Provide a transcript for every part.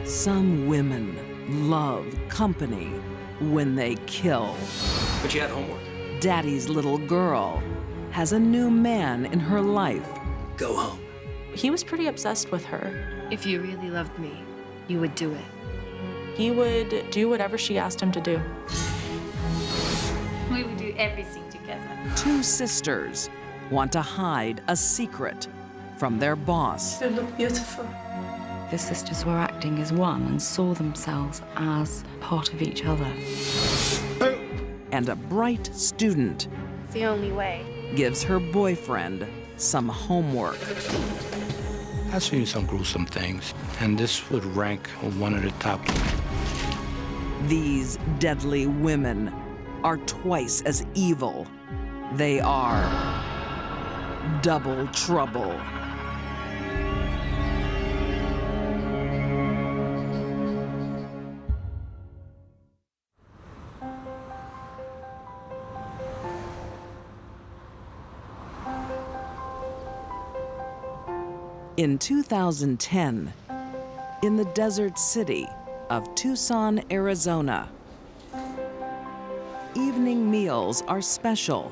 Some women love company when they kill. But you have homework. Daddy's little girl has a new man in her life. Go home. He was pretty obsessed with her. If you really loved me, you would do it. He would do whatever she asked him to do. We would do everything together. Two sisters want to hide a secret from their boss. You look beautiful. The sisters were acting as one and saw themselves as part of each other. And a bright student It's the only way. gives her boyfriend some homework. I've seen some gruesome things, and this would rank one of the top. These deadly women are twice as evil. They are double trouble. In 2010, in the desert city of Tucson, Arizona, evening meals are special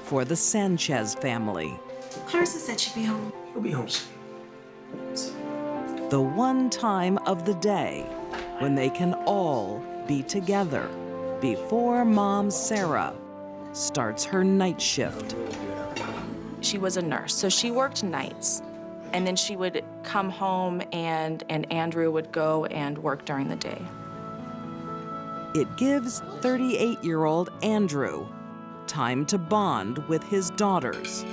for the Sanchez family. Clarissa said she'd be home. You'll be home soon. The one time of the day when they can all be together before Mom Sarah starts her night shift. She was a nurse, so she worked nights. And then she would come home and Andrew would go and work during the day. It gives 38-year-old Andrew time to bond with his daughters.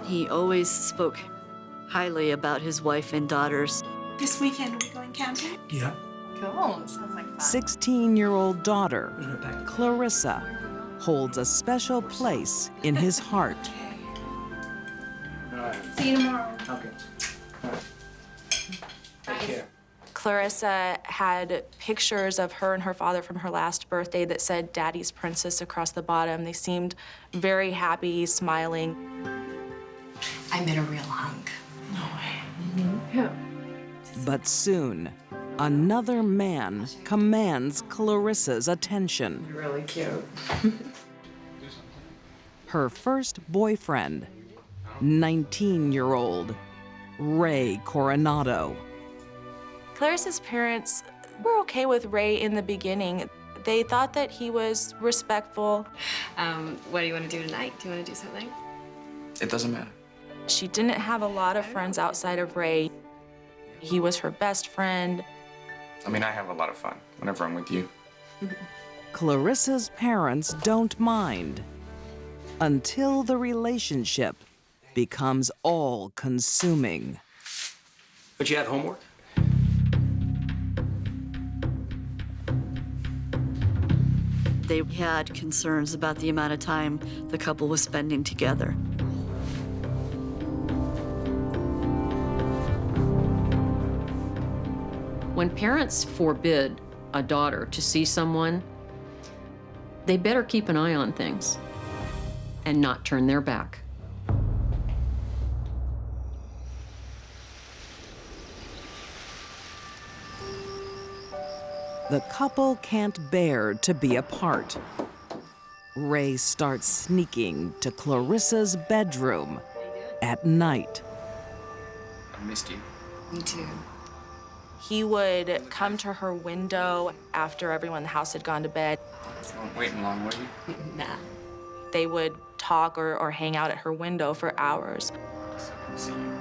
He always spoke highly about his wife and daughters. This weekend, are we going camping? Yeah. Cool. Sounds like fun. 16-year-old daughter, Clarissa, holds a special place in his heart. See you tomorrow. Okay. All right. Take care. Clarissa had pictures of her and her father from her last birthday that said Daddy's Princess across the bottom. They seemed very happy, smiling. I met a real hunk. But soon, another man commands Clarissa's attention. Really cute. Her first boyfriend, 19-year-old Ray Coronado. Clarissa's parents were okay with Ray in the beginning. They thought that he was respectful. What do you want to do tonight? Do you want to do something? It doesn't matter. She didn't have a lot of friends outside of Ray. He was her best friend. I mean, I have a lot of fun whenever I'm with you. Clarissa's parents don't mind until the relationship becomes all-consuming. But you have homework? They had concerns about the amount of time the couple was spending together. When parents forbid a daughter to see someone, they better keep an eye on things and not turn their back. The couple can't bear to be apart. Ray starts sneaking to Clarissa's bedroom at night. I missed you. Me too. He would come to her window after everyone in the house had gone to bed. You weren't waiting long, were you? Nah. They would talk or hang out at her window for hours. See you.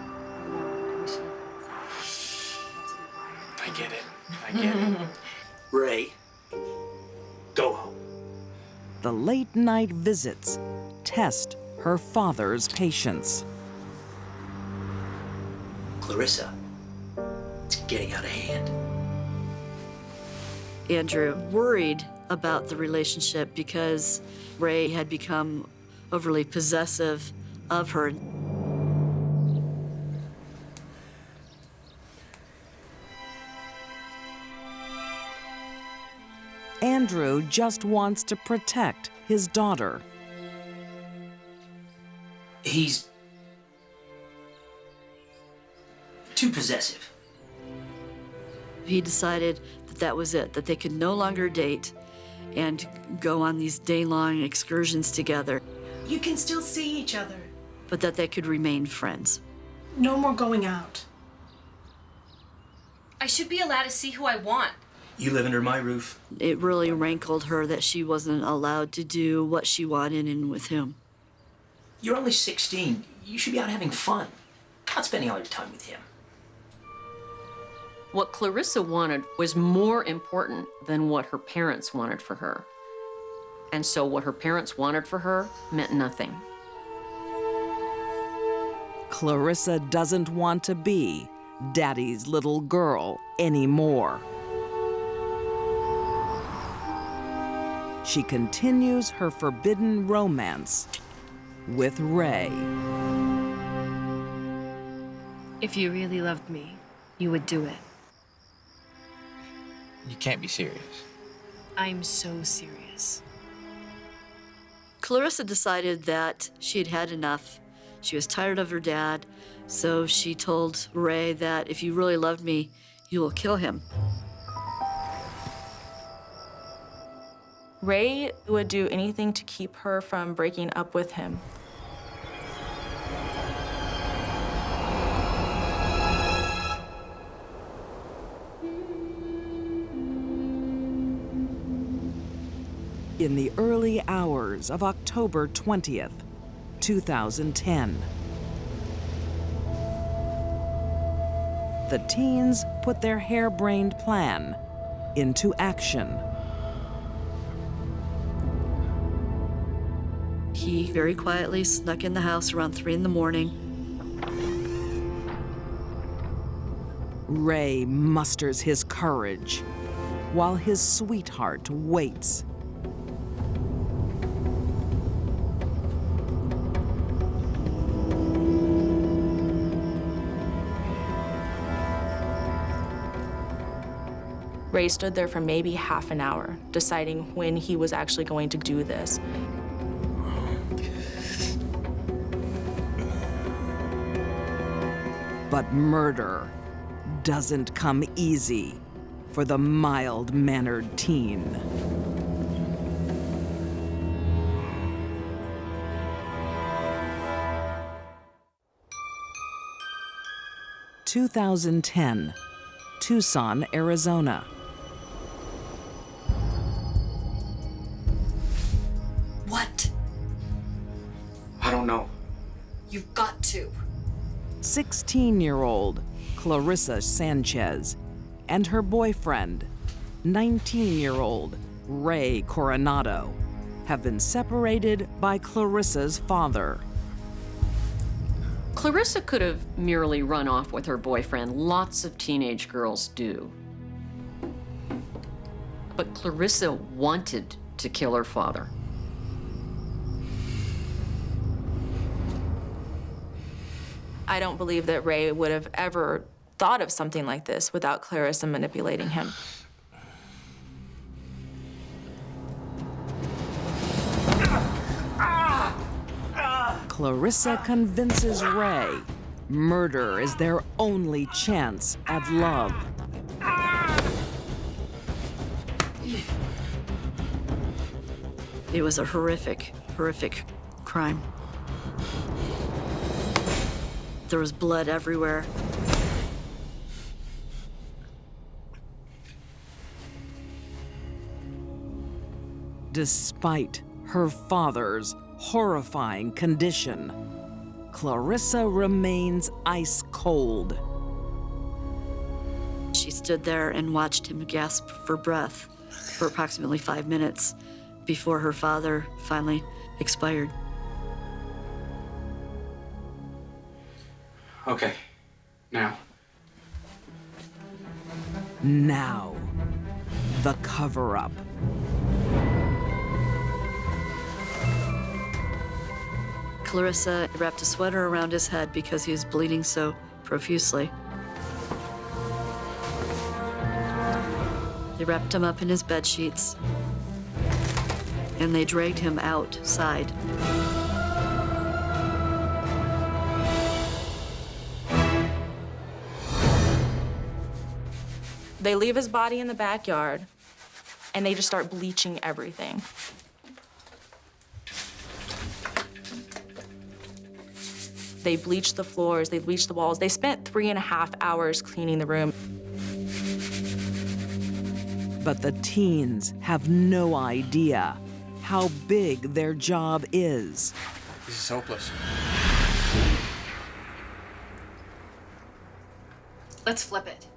I get it. I get it. Ray, go home. The late-night visits test her father's patience. Clarissa, it's getting out of hand. Andrew worried about the relationship because Ray had become overly possessive of her. Andrew just wants to protect his daughter. He's too possessive. He decided that that was it, that they could no longer date and go on these day-long excursions together, You can still see each other. but that they could remain friends. No more going out. I should be allowed to see who I want. You live under my roof. It really rankled her that she wasn't allowed to do what she wanted and with him. You're only 16. You should be out having fun, not spending all your time with him. What Clarissa wanted was more important than what her parents wanted for her. And so what her parents wanted for her meant nothing. Clarissa doesn't want to be Daddy's little girl anymore. She continues her forbidden romance with Ray. If you really loved me, you would do it. You can't be serious. I'm so serious. Clarissa decided that she had had enough. She was tired of her dad, so she told Ray that if you really loved me, you will kill him. Ray would do anything to keep her from breaking up with him. In the early hours of October 20th, 2010, the teens put their harebrained plan into action. He very quietly snuck in the house around 3 in the morning. Ray musters his courage while his sweetheart waits. Ray stood there for maybe half an hour, deciding when he was actually going to do this. But murder doesn't come easy for the mild-mannered teen. (2010), Tucson, Arizona. What? I don't know. You've got to. 16-year-old Clarissa Sanchez and her boyfriend, 19-year-old Ray Coronado, have been separated by Clarissa's father. Clarissa could have merely run off with her boyfriend. Lots of teenage girls do. But Clarissa wanted to kill her father. I don't believe that Ray would have ever thought of something like this without Clarissa manipulating him. Clarissa convinces Ray murder is their only chance at love. It was a horrific, horrific crime. There was blood everywhere. Despite her father's horrifying condition, Clarissa remains ice cold. She stood there and watched him gasp for breath for approximately 5 minutes before her father finally expired. Okay. Now. Now, the cover-up. Clarissa wrapped a sweater around his head because he was bleeding so profusely. They wrapped him up in his bed sheets, and they dragged him outside. They leave his body in the backyard, and they just start bleaching everything. They bleached the floors, they bleached the walls. They spent 3.5 hours cleaning the room. But the teens have no idea how big their job is. This is hopeless. Let's flip it.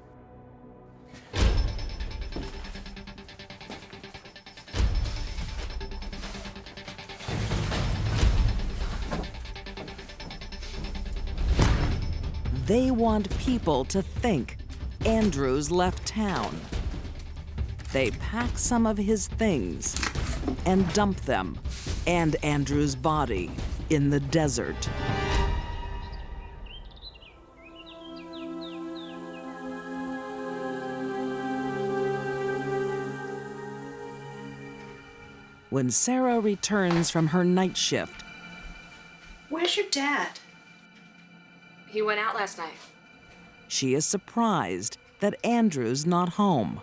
They want people to think Andrews left town. They pack some of his things and dump them and Andrews' body in the desert. When Sarah returns from her night shift, Where's your dad? He went out last night. she is surprised that Andrew's not home.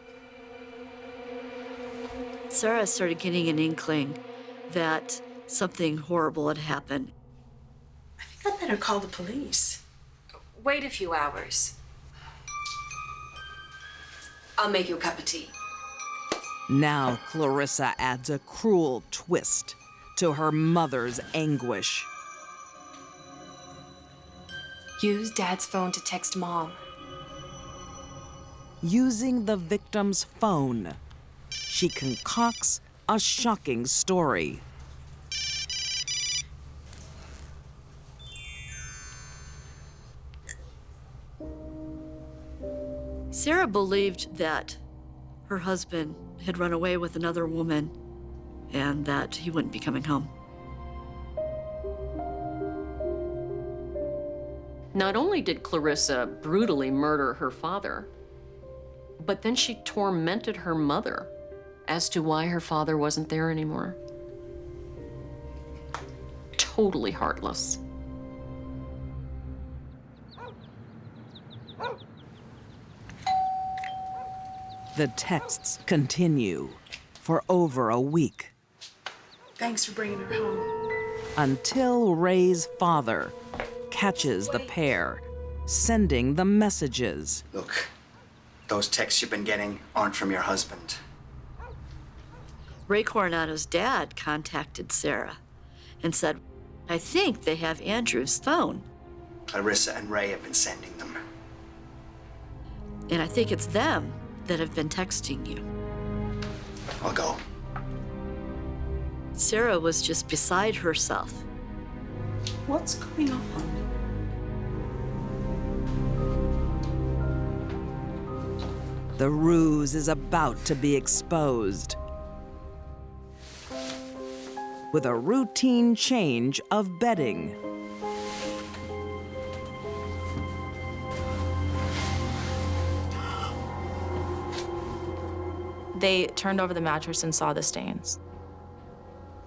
Sarah started getting an inkling that something horrible had happened. I think I better call the police. Wait a few hours. I'll make you a cup of tea. Now Clarissa adds a cruel twist to her mother's anguish. Use Dad's phone to text Mom. Using the victim's phone, she concocts a shocking story. Sarah believed that her husband had run away with another woman and that he wouldn't be coming home. Not only did Clarissa brutally murder her father, but then she tormented her mother as to why her father wasn't there anymore. Totally heartless. The texts continue for over a week Thanks for bringing her home. until Ray's father catches the pair sending the messages. Look, those texts you've been getting aren't from your husband. Ray Coronado's dad contacted Sarah and said, I think they have Andrew's phone, Clarissa and Ray have been sending them. and I think it's them that have been texting you. I'll go. Sarah was just beside herself. What's going on? The ruse is about to be exposed. With a routine change of bedding. They turned over the mattress and saw the stains.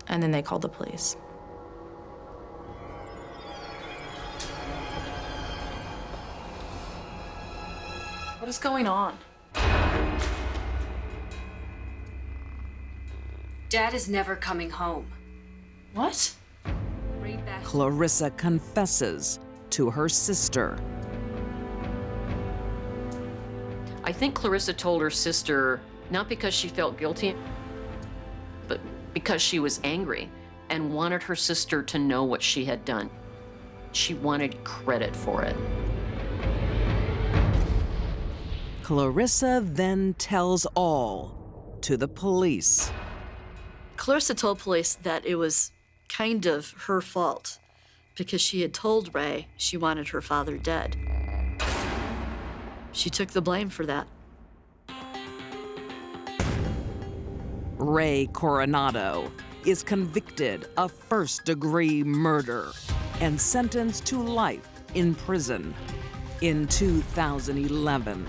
And then they called the police. What is going on? Dad is never coming home. What? Read back. Clarissa confesses to her sister. I think Clarissa told her sister not because she felt guilty, but because she was angry and wanted her sister to know what she had done. She wanted credit for it. Clarissa then tells all to the police. Clarissa told police that it was kind of her fault because she had told Ray she wanted her father dead. She took the blame for that. Ray Coronado is convicted of first-degree murder and sentenced to life in prison. In 2011,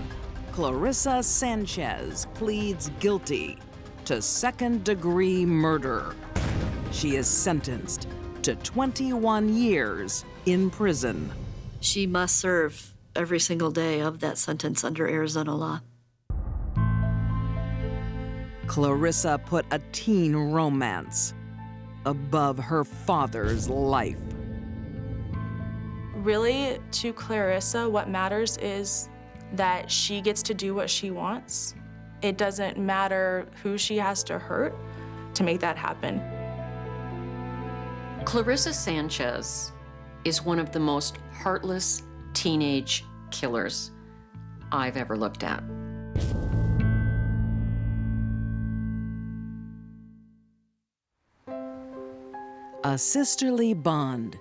Clarissa Sanchez pleads guilty to second-degree murder. She is sentenced to 21 years in prison. She must serve every single day of that sentence under Arizona law. Clarissa put a teen romance above her father's life. Really, to Clarissa, what matters is that she gets to do what she wants. It doesn't matter who she has to hurt to make that happen. Clarissa Sanchez is one of the most heartless teenage killers I've ever looked at. A sisterly bond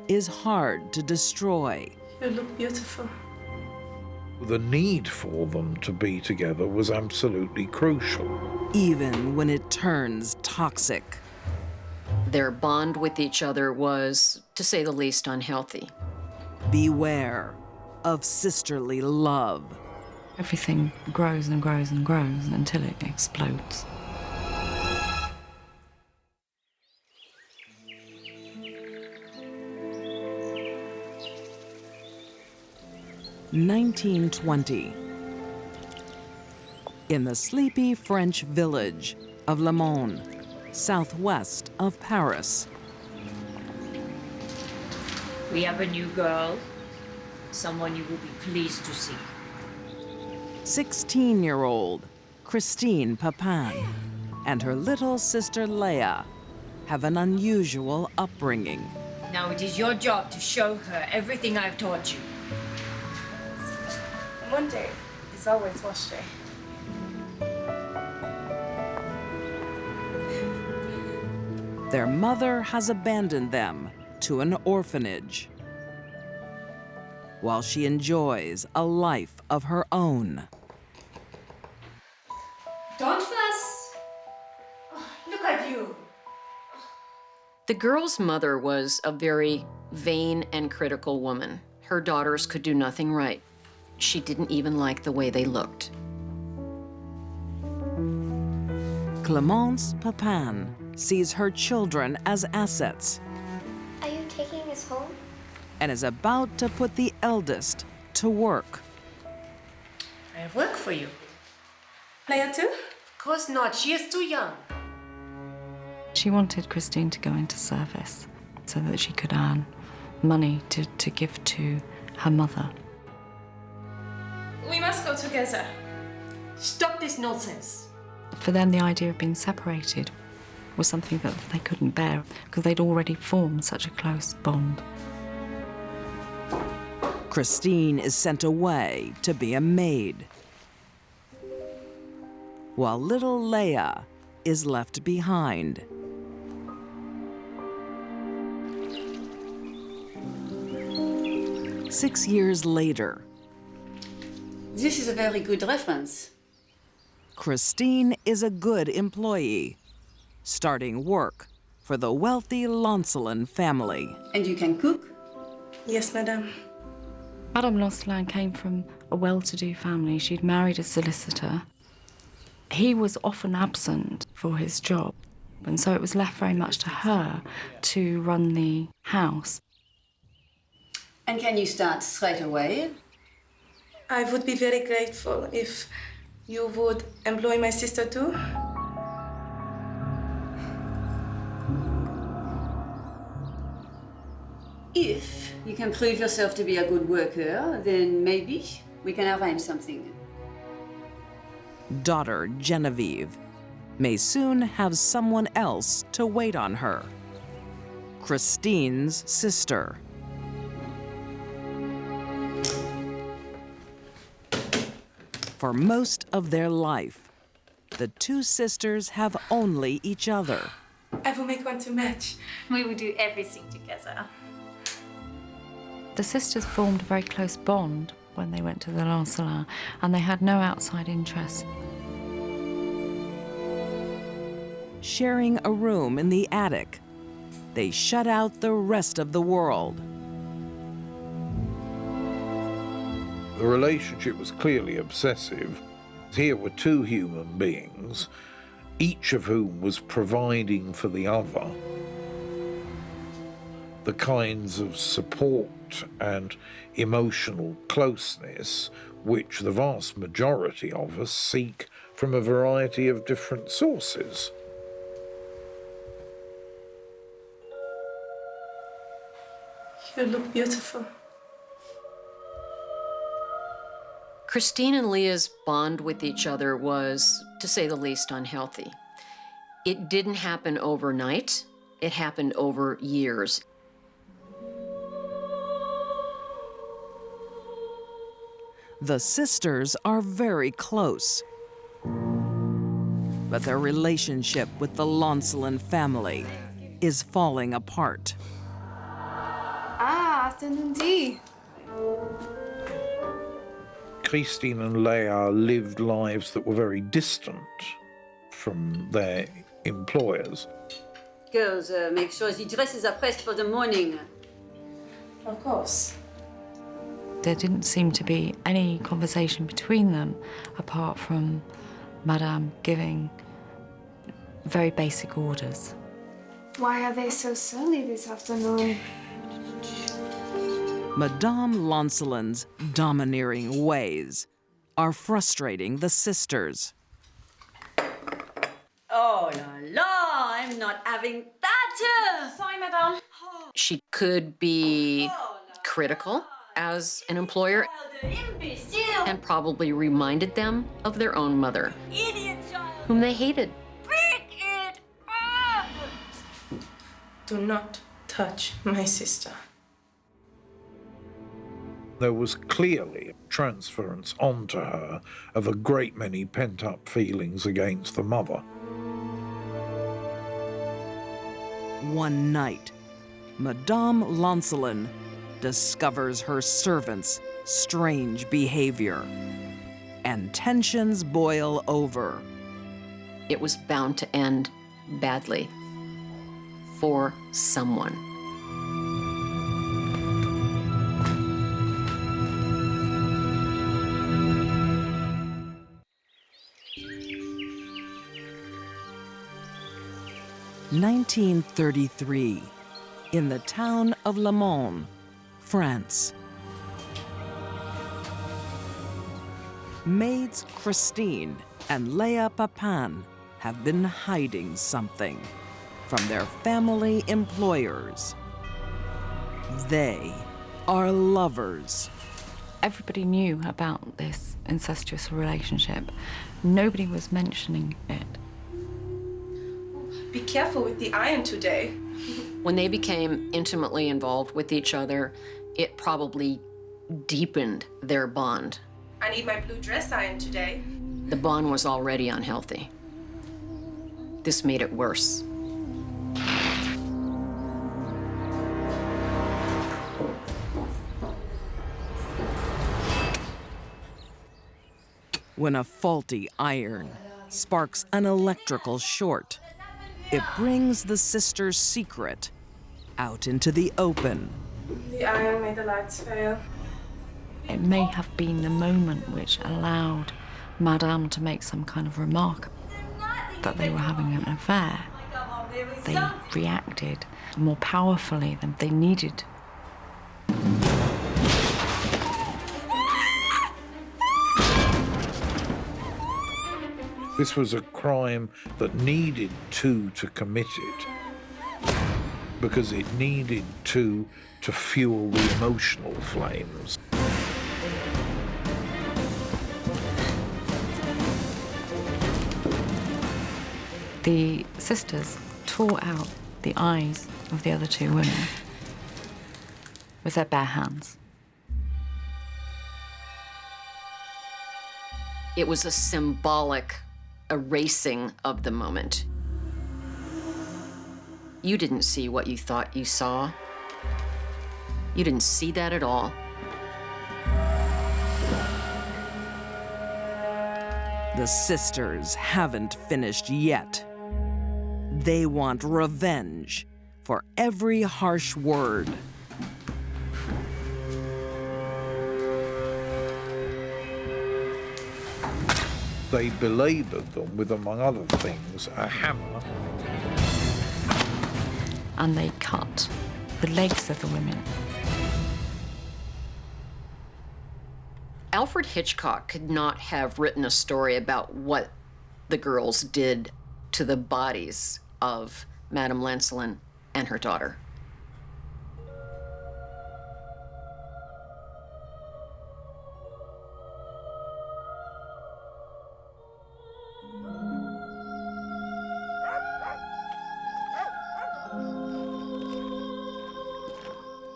is hard to destroy. You look beautiful. The need for them to be together was absolutely crucial. Even when it turns toxic. Their bond with each other was, to say the least, unhealthy. Beware of sisterly love. Everything grows and grows and grows until it explodes. (1920). In the sleepy French village of Le Mans, southwest of Paris. We have a new girl, someone you will be pleased to see. 16-year-old Christine Papin and her little sister Leia have an unusual upbringing. Now it is your job to show her everything I've taught you. Monday is always wash day. Their mother has abandoned them to an orphanage, while she enjoys a life of her own. Don't fuss. Oh, look at you. The girl's mother was a very vain and critical woman. Her daughters could do nothing right. She didn't even like the way they looked. Clémence Papin sees her children as assets Are you taking us home? and is about to put the eldest to work. I have work for you. Leia too? Of course not. She is too young. She wanted Christine to go into service so that she could earn money to give to her mother. We must go together. Stop this nonsense. For them, the idea of being separated was something that they couldn't bear because they'd already formed such a close bond. Christine is sent away to be a maid, while little Leia is left behind. Six years later, this is a very good reference. Christine is a good employee, starting work for the wealthy Lancelin family. And you can cook? Yes, madame. Madame Lancelin came from a well-to-do family. She'd married a solicitor. He was often absent for his job, and so it was left very much to her to run the house. And can you start straight away? I would be very grateful if you would employ my sister too. If you can prove yourself to be a good worker, then maybe we can arrange something. Daughter Genevieve may soon have someone else to wait on her. Christine's sister. For most of their life, the two sisters have only each other. I will make one to match. We will do everything together. The sisters formed a very close bond when they went to the Lancelin, and they had no outside interests. Sharing a room in the attic, they shut out the rest of the world. The relationship was clearly obsessive. Here were two human beings, each of whom was providing for the other the kinds of support and emotional closeness which the vast majority of us seek from a variety of different sources. You look beautiful. Christine and Leah's bond with each other was, to say the least, unhealthy. It didn't happen overnight. It happened over years. The sisters are very close, but their relationship with the Lancelin family is falling apart. Afternoon tea. Christine and Leah lived lives that were very distant from their employers. Girls, make sure the dresses are pressed for the morning. Of course. There didn't seem to be any conversation between them apart from Madame giving very basic orders. Why are they so surly this afternoon? Madame Lancelin's domineering ways are frustrating the sisters. Oh la la, I'm not having that! Sorry, madame. She could be critical as an employer and probably reminded them of their own mother, whom they hated. Do not touch my sister. There was clearly a transference onto her of a great many pent-up feelings against the mother. One night, Madame Lancelin discovers her servant's strange behavior, and tensions boil over. It was bound to end badly for someone. In 1933, in the town of Le Mans, France. Maids Christine and Leah Papin have been hiding something from their family employers. They are lovers. Everybody knew about this incestuous relationship. Nobody was mentioning it. Be careful with the iron today. When they became intimately involved with each other, it probably deepened their bond. I need my blue dress iron today. The bond was already unhealthy. This made it worse. When a faulty iron sparks an electrical short, it brings the sisters' secret out into the open. The iron made the lights fail. It may have been the moment which allowed Madame to make some kind of remark that they were having an affair. They reacted more powerfully than they needed. This was a crime that needed two to commit it, because it needed two to fuel the emotional flames. The sisters tore out the eyes of the other two women with their bare hands. It was a symbolic erasing of the moment. You didn't see what you thought you saw. You didn't see that at all. The sisters haven't finished yet. They want revenge for every harsh word. They belabored them with, among other things, a hammer. And they cut the legs of the women. Alfred Hitchcock could not have written a story about what the girls did to the bodies of Madame Lancelin and her daughter.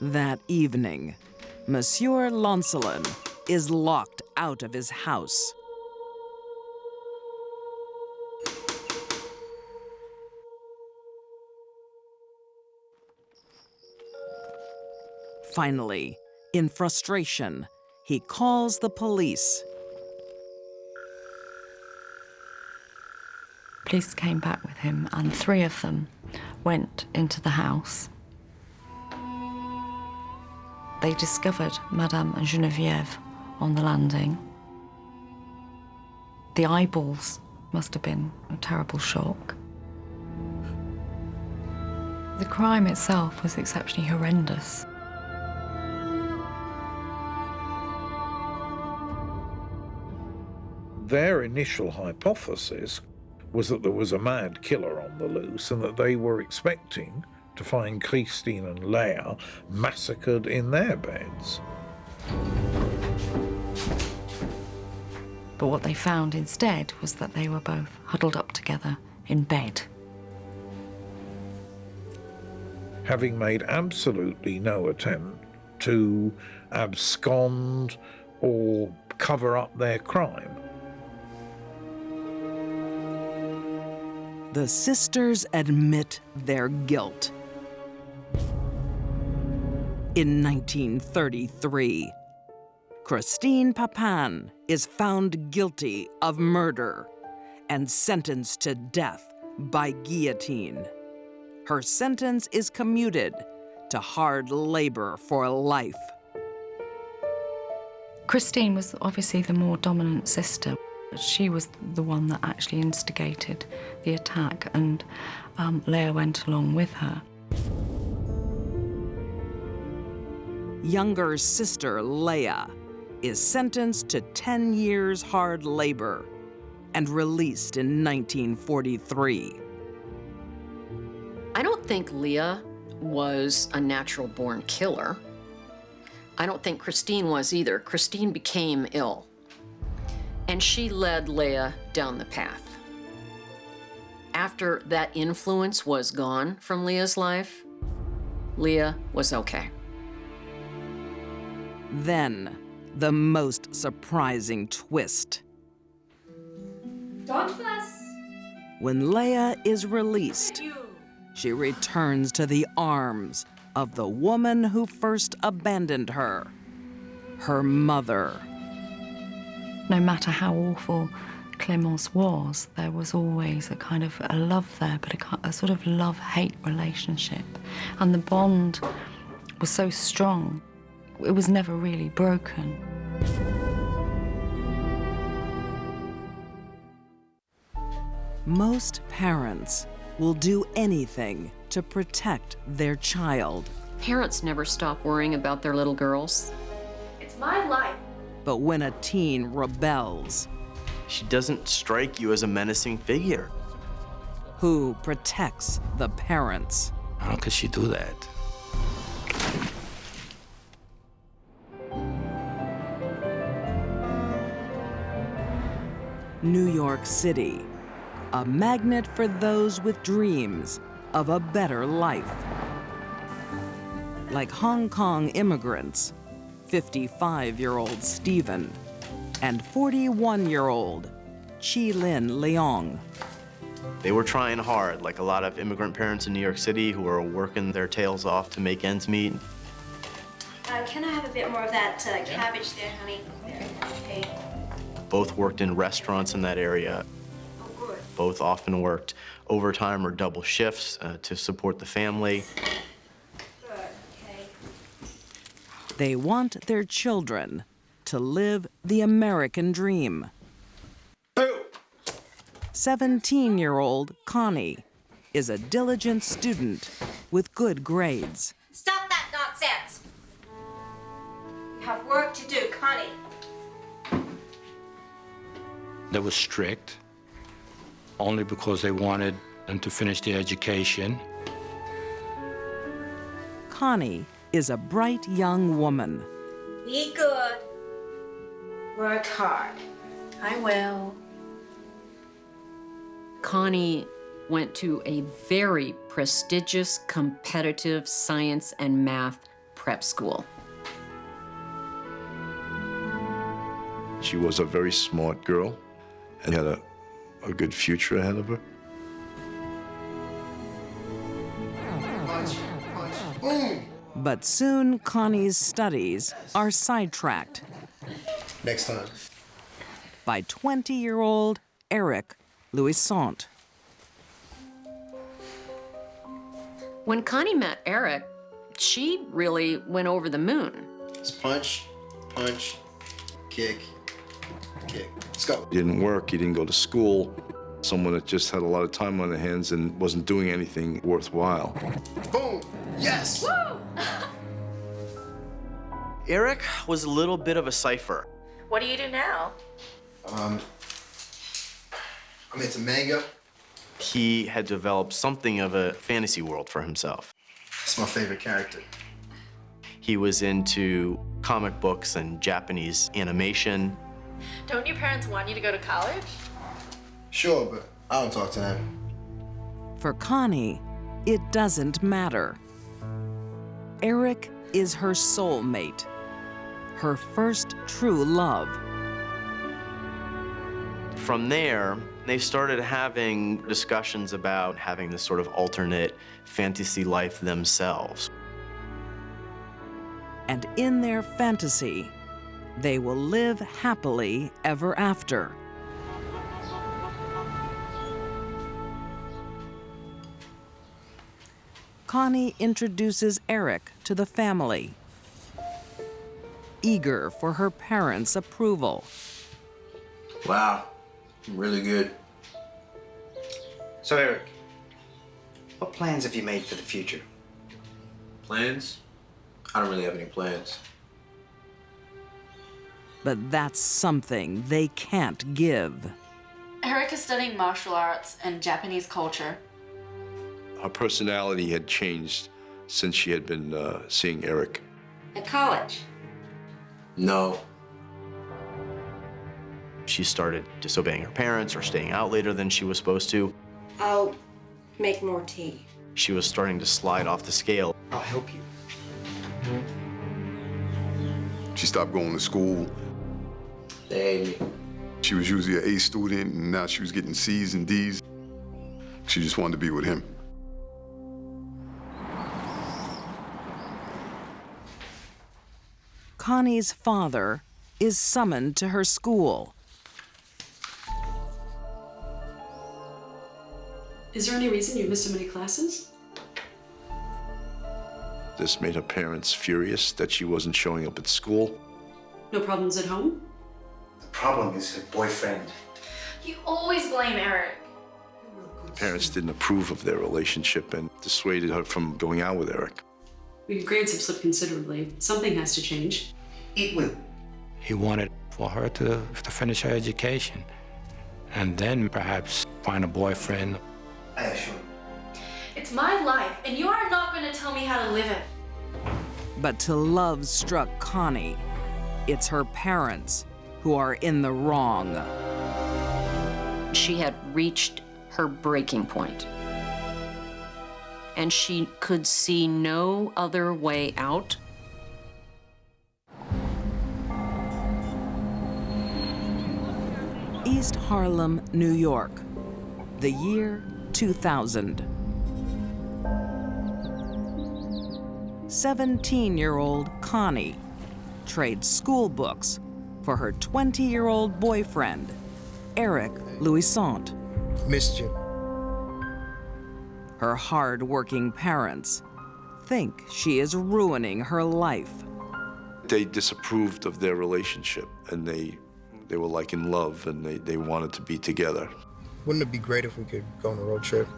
That evening, Monsieur Lancelin is locked out of his house. Finally, in frustration, he calls the police. Police came back with him, and 3 of them went into the house. They discovered Madame and Geneviève on the landing. The eyeballs must have been a terrible shock. The crime itself was exceptionally horrendous. Their initial hypothesis was that there was a mad killer on the loose and that they were expecting to find Christine and Leah massacred in their beds. But what they found instead was that they were both huddled up together in bed. Having made absolutely no attempt to abscond or cover up their crime. The sisters admit their guilt. In 1933, Christine Papin is found guilty of murder and sentenced to death by guillotine. Her sentence is commuted to hard labor for life. Christine was obviously the more dominant sister. She was the one that actually instigated the attack, and Leah went along with her. Younger sister Leah is sentenced to 10 years hard labor and released in 1943. I don't think Leah was a natural-born killer. I don't think Christine was either. Christine became ill, and she led Leah down the path. After that influence was gone from Leah's life, Leah was okay. Then, the most surprising twist. Don't fuss. When Leah is released, she returns to the arms of the woman who first abandoned her, her mother. No matter how awful Clémence was, there was always a kind of a love there, but a sort of love-hate relationship. And the bond was so strong, it was never really broken. Most parents will do anything to protect their child. Parents never stop worrying about their little girls. It's my life. But when a teen rebels, she doesn't strike you as a menacing figure. Who protects the parents? How could she do that? New York City, a magnet for those with dreams of a better life. Like Hong Kong immigrants, 55-year-old Stephen and 41-year-old Chi-Lin Leong. They were trying hard, like a lot of immigrant parents in New York City who are working their tails off to make ends meet. Can I have a bit more of that cabbage there, honey? Okay. Both worked in restaurants in that area. Oh, good. Both often worked overtime or double shifts to support the family. Good, okay. They want their children to live the American dream. 17-year-old Connie is a diligent student with good grades. Stop that nonsense! You have work to do, Connie. That was strict. only because they wanted them to finish their education. Connie is a bright young woman. Be good. Work hard. I will. Connie went to a very prestigious, competitive science and math prep school. She was a very smart girl and had a good future ahead of her. Boom! But soon Connie's studies are sidetracked Next time. by 20-year-old Eric Louisant. When Connie met Eric, she really went over the moon. It's punch, punch, kick, kick. Let's go. He didn't work, he didn't go to school. Someone that just had a lot of time on their hands and wasn't doing anything worthwhile. Boom! Yes! Woo! Eric was a little bit of a cipher. What do you do now? I'm into manga. He had developed something of a fantasy world for himself. It's my favorite character. He was into comic books and Japanese animation. Don't your parents want you to go to college? Sure, but I don't talk to them. For Connie, it doesn't matter. Eric is her soulmate, her first true love. From there, they started having discussions about having this sort of alternate fantasy life themselves. And in their fantasy, they will live happily ever after. Connie introduces Eric to the family, eager for her parents' approval. Wow, really good. So, Eric, what plans have you made for the future? Plans? I don't really have any plans. But that's something they can't give. Eric is studying martial arts and Japanese culture. Her personality had changed since she had been seeing Eric. At college. No. She started disobeying her parents or staying out later than she was supposed to. I'll make more tea. She was starting to slide off the scale. I'll help you. She stopped going to school. They hate me. She was usually an A student, and now she was getting C's and D's. She just wanted to be with him. Connie's father is summoned to her school. Is there any reason you missed so many classes? This made her parents furious that she wasn't showing up at school. No problems at home? The problem is her boyfriend. You always blame Eric. Parents didn't approve of their relationship and dissuaded her from going out with Eric. Your grades have slipped considerably. Something has to change. It will. He wanted for her to finish her education and then perhaps find a boyfriend. I assure you. It's my life, and you are not going to tell me how to live it. But till love struck Connie, it's her parents who are in the wrong. She had reached her breaking point, and she could see no other way out. East Harlem, New York, the year 2000. 17-year-old Connie trades school books for her 20-year-old boyfriend, Eric Louisant. Missed you. Her hard-working parents think she is ruining her life. They disapproved of their relationship, and they were like in love, and they wanted to be together. Wouldn't it be great if we could go on a road trip?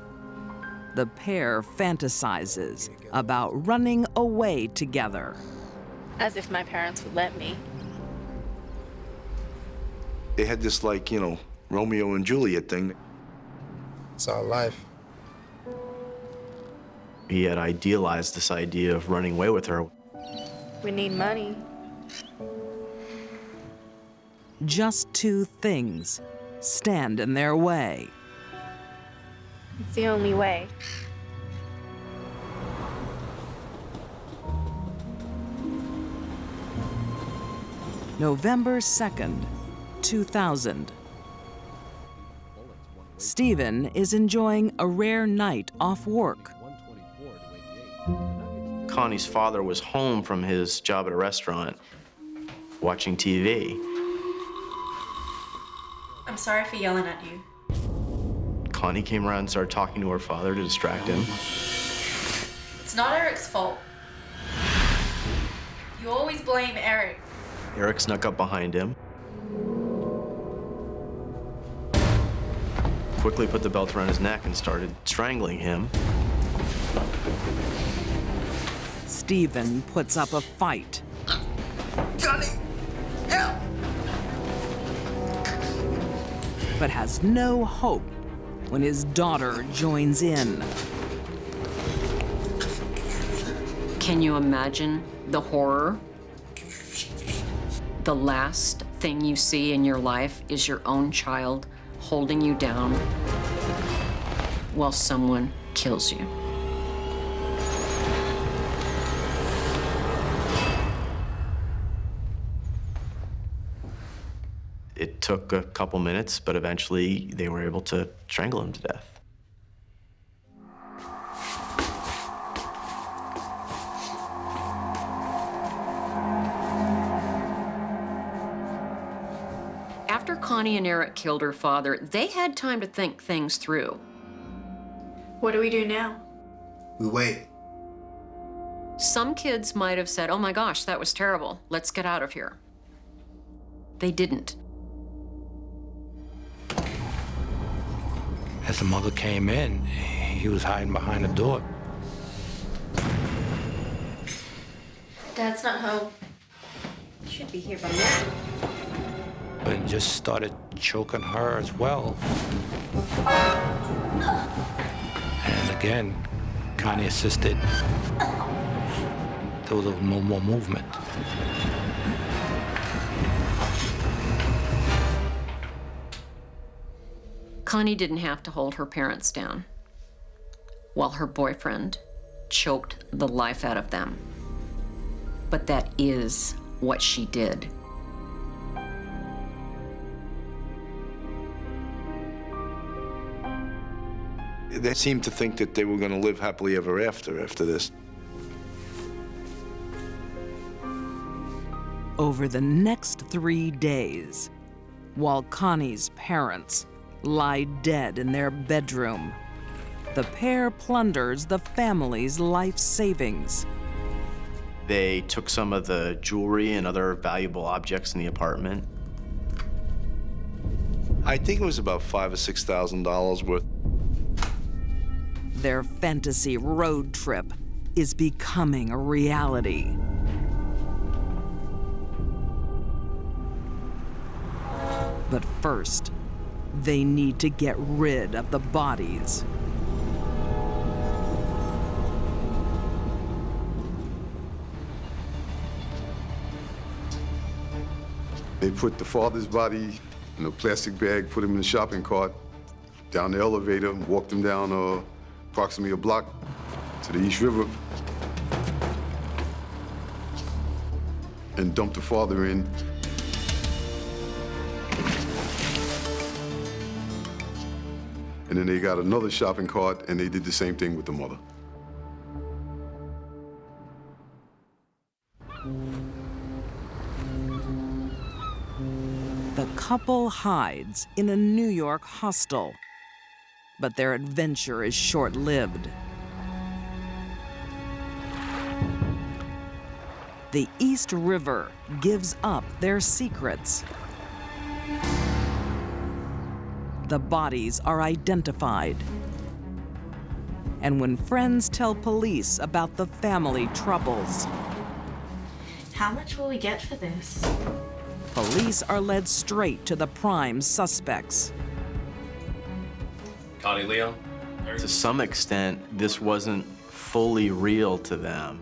The pair fantasizes about running away together. As if my parents would let me. They had this, like, Romeo and Juliet thing. It's our life. He had idealized this idea of running away with her. We need money. Just two things stand in their way. It's the only way. November 2nd, 2000. Stephen is enjoying a rare night off work. Connie's father was home from his job at a restaurant, watching TV. I'm sorry for yelling at you. Connie came around and started talking to her father to distract him. It's not Eric's fault. You always blame Eric. Eric snuck up behind him, quickly put the belt around his neck and started strangling him. Stephen puts up a fight. Johnny, help! But has no hope when his daughter joins in. Can you imagine the horror? The last thing you see in your life is your own child holding you down while someone kills you. It took a couple minutes, but eventually they were able to strangle him to death. After Connie and Eric killed her father, they had time to think things through. What do we do now? We wait. Some kids might have said, "Oh my gosh, that was terrible. Let's get out of here." They didn't. As the mother came in, he was hiding behind the door. Dad's not home. Should be here by now. But he just started choking her as well. And again, Connie assisted. There was no more movement. Connie didn't have to hold her parents down while her boyfriend choked the life out of them. But that is what she did. They seemed to think that they were going to live happily ever after this. Over the next 3 days, while Connie's parents lie dead in their bedroom, the pair plunders the family's life savings. They took some of the jewelry and other valuable objects in the apartment. I think it was about $5,000 or $6,000 worth. Their fantasy road trip is becoming a reality. But first, they need to get rid of the bodies. They put the father's body in a plastic bag, put him in a shopping cart, down the elevator, walked him down approximately a block to the East River, and dumped the father in. And then they got another shopping cart, and they did the same thing with the mother. The couple hides in a New York hostel, but their adventure is short-lived. The East River gives up their secrets. The bodies are identified. And when friends tell police about the family troubles, How much will we get for this? police are led straight to the prime suspects. Connie Leong? To some extent, this wasn't fully real to them.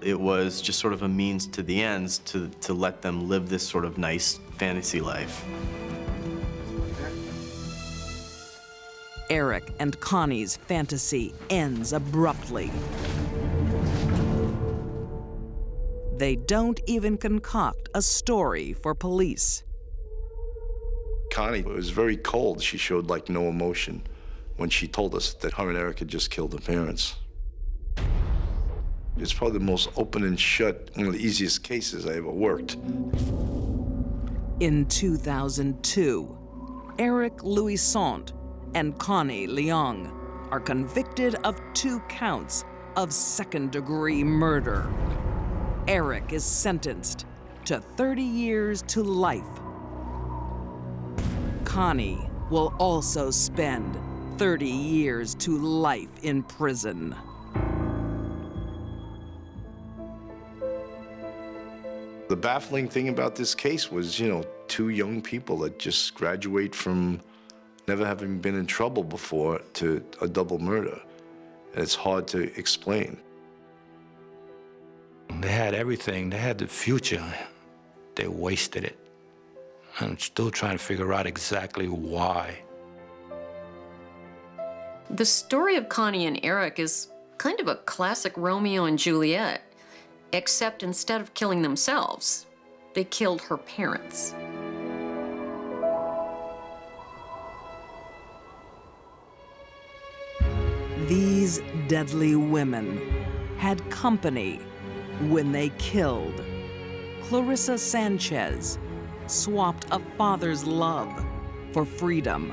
It was just sort of a means to the ends to let them live this sort of nice fantasy life. Eric and Connie's fantasy ends abruptly. They don't even concoct a story for police. Connie was very cold. She showed like no emotion when she told us that her and Eric had just killed her parents. It's probably the most open and shut, one of the easiest cases I ever worked. In 2002, Eric Louisant and Connie Leong are convicted of 2 counts of second-degree murder. Eric is sentenced to 30 years to life. Connie will also spend 30 years to life in prison. The baffling thing about this case was, 2 young people that just graduate from never having been in trouble before to a double murder. And it's hard to explain. They had everything. They had the future. They wasted it. I'm still trying to figure out exactly why. The story of Connie and Eric is kind of a classic Romeo and Juliet, except instead of killing themselves, they killed her parents. These deadly women had company when they killed. Clarissa Sanchez swapped a father's love for freedom.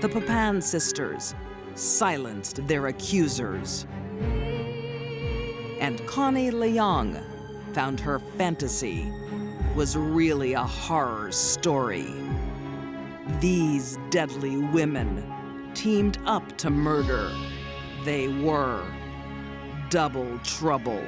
The Papin sisters silenced their accusers. And Connie Leong found her fantasy was really a horror story. These deadly women teamed up to murder. They were double trouble.